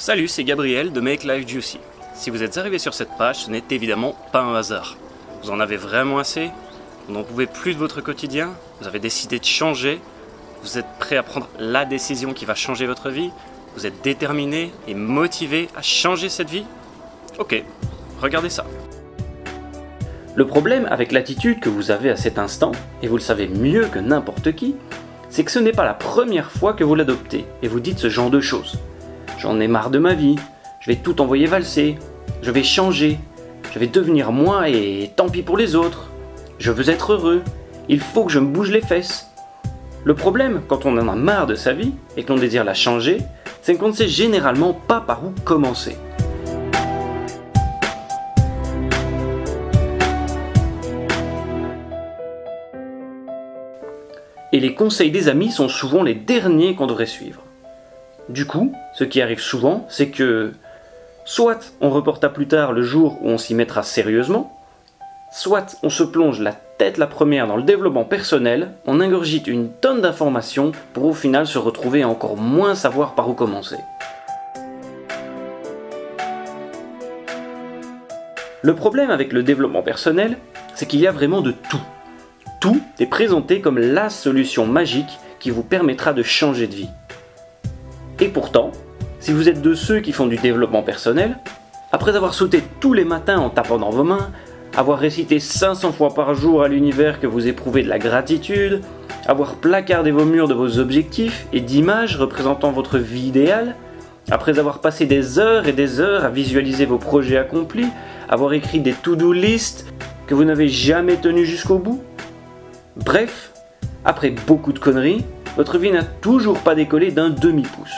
Salut, c'est Gabriel de Make Life Juicy. Si vous êtes arrivé sur cette page, ce n'est évidemment pas un hasard. Vous en avez vraiment assez? Vous n'en pouvez plus de votre quotidien? Vous avez décidé de changer? Vous êtes prêt à prendre la décision qui va changer votre vie? Vous êtes déterminé et motivé à changer cette vie? Ok, regardez ça. Le problème avec l'attitude que vous avez à cet instant, et vous le savez mieux que n'importe qui, c'est que ce n'est pas la première fois que vous l'adoptez et vous dites ce genre de choses. J'en ai marre de ma vie, je vais tout envoyer valser, je vais changer, je vais devenir moi et tant pis pour les autres. Je veux être heureux, il faut que je me bouge les fesses. Le problème, quand on en a marre de sa vie et qu'on désire la changer, c'est qu'on ne sait généralement pas par où commencer. Et les conseils des amis sont souvent les derniers qu'on devrait suivre. Du coup, ce qui arrive souvent, c'est que soit on reporte à plus tard le jour où on s'y mettra sérieusement, soit on se plonge la tête la première dans le développement personnel, on ingurgite une tonne d'informations pour au final se retrouver à encore moins savoir par où commencer. Le problème avec le développement personnel, c'est qu'il y a vraiment de tout. Tout est présenté comme la solution magique qui vous permettra de changer de vie. Et pourtant, si vous êtes de ceux qui font du développement personnel, après avoir sauté tous les matins en tapant dans vos mains, avoir récité 500 fois par jour à l'univers que vous éprouvez de la gratitude, avoir placardé vos murs de vos objectifs et d'images représentant votre vie idéale, après avoir passé des heures et des heures à visualiser vos projets accomplis, avoir écrit des to-do list que vous n'avez jamais tenues jusqu'au bout, bref, après beaucoup de conneries, votre vie n'a toujours pas décollé d'un demi-pouce.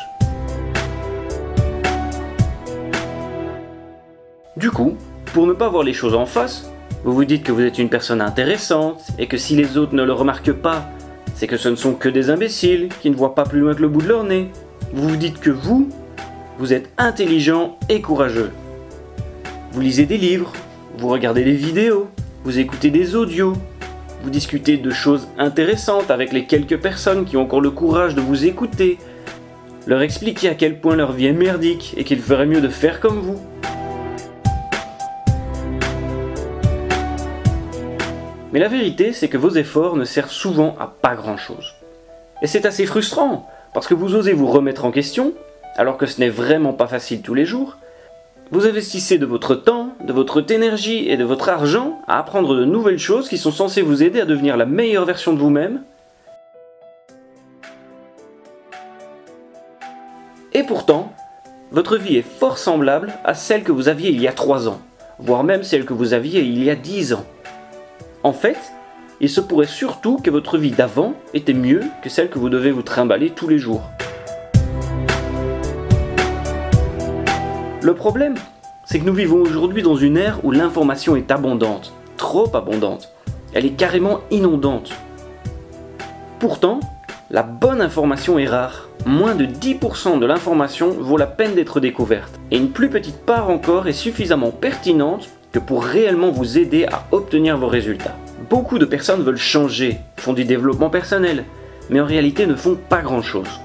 Du coup, pour ne pas voir les choses en face, vous vous dites que vous êtes une personne intéressante et que si les autres ne le remarquent pas, c'est que ce ne sont que des imbéciles qui ne voient pas plus loin que le bout de leur nez. Vous vous dites que vous êtes intelligent et courageux. Vous lisez des livres, vous regardez des vidéos, vous écoutez des audios, vous discutez de choses intéressantes avec les quelques personnes qui ont encore le courage de vous écouter, leur expliquer à quel point leur vie est merdique et qu'il ferait mieux de faire comme vous. Mais la vérité, c'est que vos efforts ne servent souvent à pas grand-chose. Et c'est assez frustrant, parce que vous osez vous remettre en question, alors que ce n'est vraiment pas facile tous les jours. Vous investissez de votre temps, de votre énergie et de votre argent à apprendre de nouvelles choses qui sont censées vous aider à devenir la meilleure version de vous-même. Et pourtant, votre vie est fort semblable à celle que vous aviez il y a 3 ans, voire même celle que vous aviez il y a 10 ans. En fait, il se pourrait surtout que votre vie d'avant était mieux que celle que vous devez vous trimballer tous les jours. Le problème, c'est que nous vivons aujourd'hui dans une ère où l'information est abondante, trop abondante. Elle est carrément inondante. Pourtant, la bonne information est rare. Moins de 10% de l'information vaut la peine d'être découverte. Et une plus petite part encore est suffisamment pertinente que pour réellement vous aider à obtenir vos résultats. Beaucoup de personnes veulent changer, font du développement personnel, mais en réalité ne font pas grand-chose.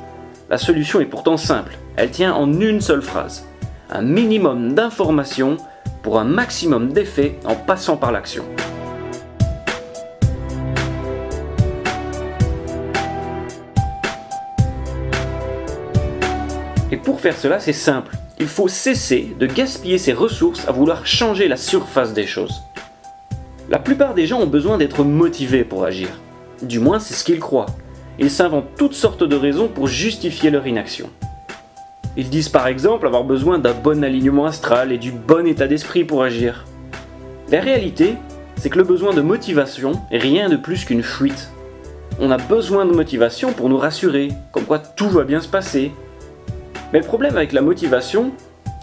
La solution est pourtant simple, elle tient en une seule phrase. Un minimum d'informations pour un maximum d'effets en passant par l'action. Et pour faire cela, c'est simple. Il faut cesser de gaspiller ses ressources à vouloir changer la surface des choses. La plupart des gens ont besoin d'être motivés pour agir. Du moins, c'est ce qu'ils croient. Ils s'inventent toutes sortes de raisons pour justifier leur inaction. Ils disent par exemple avoir besoin d'un bon alignement astral et du bon état d'esprit pour agir. La réalité, c'est que le besoin de motivation est rien de plus qu'une fuite. On a besoin de motivation pour nous rassurer, comme quoi tout va bien se passer. Mais le problème avec la motivation,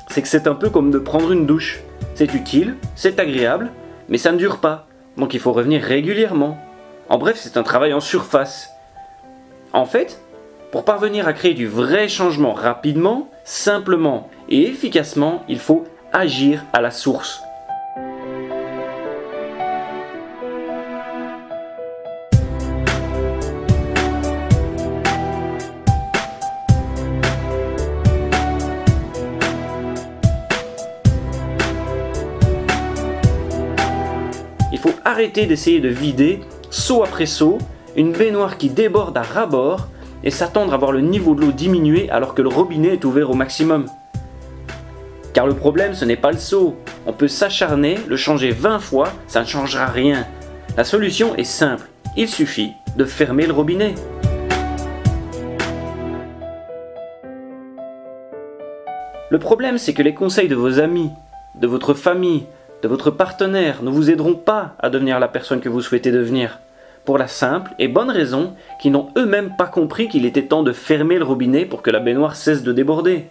c'est que c'est un peu comme de prendre une douche. C'est utile, c'est agréable, mais ça ne dure pas, donc il faut revenir régulièrement. En bref, c'est un travail en surface. En fait, pour parvenir à créer du vrai changement rapidement, simplement et efficacement, il faut agir à la source. arrêter d'essayer de vider, seau après seau, une baignoire qui déborde à ras-bord et s'attendre à voir le niveau de l'eau diminuer alors que le robinet est ouvert au maximum. Car le problème, ce n'est pas le seau. On peut s'acharner, le changer 20 fois, ça ne changera rien. La solution est simple, il suffit de fermer le robinet. Le problème, c'est que les conseils de vos amis, de votre famille, de votre partenaire ne vous aideront pas à devenir la personne que vous souhaitez devenir. Pour la simple et bonne raison qu'ils n'ont eux-mêmes pas compris qu'il était temps de fermer le robinet pour que la baignoire cesse de déborder.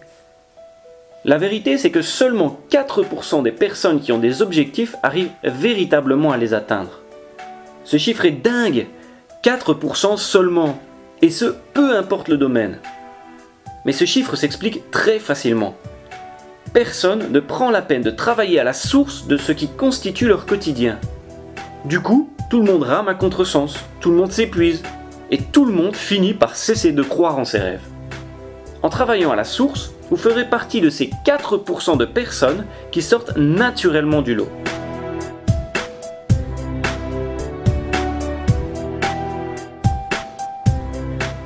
La vérité, c'est que seulement 4% des personnes qui ont des objectifs arrivent véritablement à les atteindre. Ce chiffre est dingue, 4% seulement, et ce, peu importe le domaine. Mais ce chiffre s'explique très facilement. Personne ne prend la peine de travailler à la source de ce qui constitue leur quotidien. Du coup, tout le monde rame à contresens, tout le monde s'épuise, et tout le monde finit par cesser de croire en ses rêves. En travaillant à la source, vous ferez partie de ces 4% de personnes qui sortent naturellement du lot.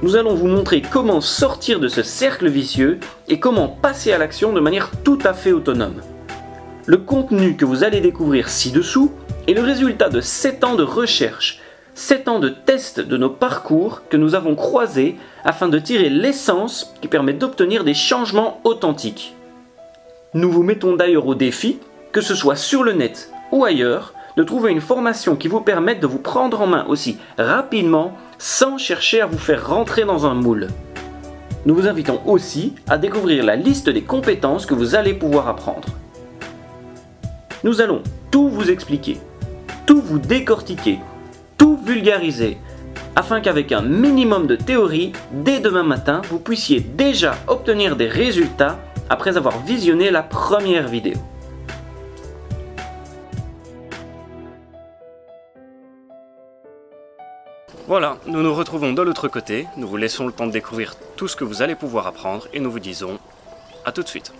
Nous allons vous montrer comment sortir de ce cercle vicieux et comment passer à l'action de manière tout à fait autonome. Le contenu que vous allez découvrir ci-dessous est le résultat de 7 ans de recherche, 7 ans de tests de nos parcours que nous avons croisés afin de tirer l'essence qui permet d'obtenir des changements authentiques. Nous vous mettons d'ailleurs au défi, que ce soit sur le net ou ailleurs, de trouver une formation qui vous permette de vous prendre en main aussi rapidement sans chercher à vous faire rentrer dans un moule. Nous vous invitons aussi à découvrir la liste des compétences que vous allez pouvoir apprendre. Nous allons tout vous expliquer, tout vous décortiquer, tout vulgariser, afin qu'avec un minimum de théorie, dès demain matin, vous puissiez déjà obtenir des résultats après avoir visionné la première vidéo. Voilà, nous nous retrouvons de l'autre côté, nous vous laissons le temps de découvrir tout ce que vous allez pouvoir apprendre et nous vous disons à tout de suite.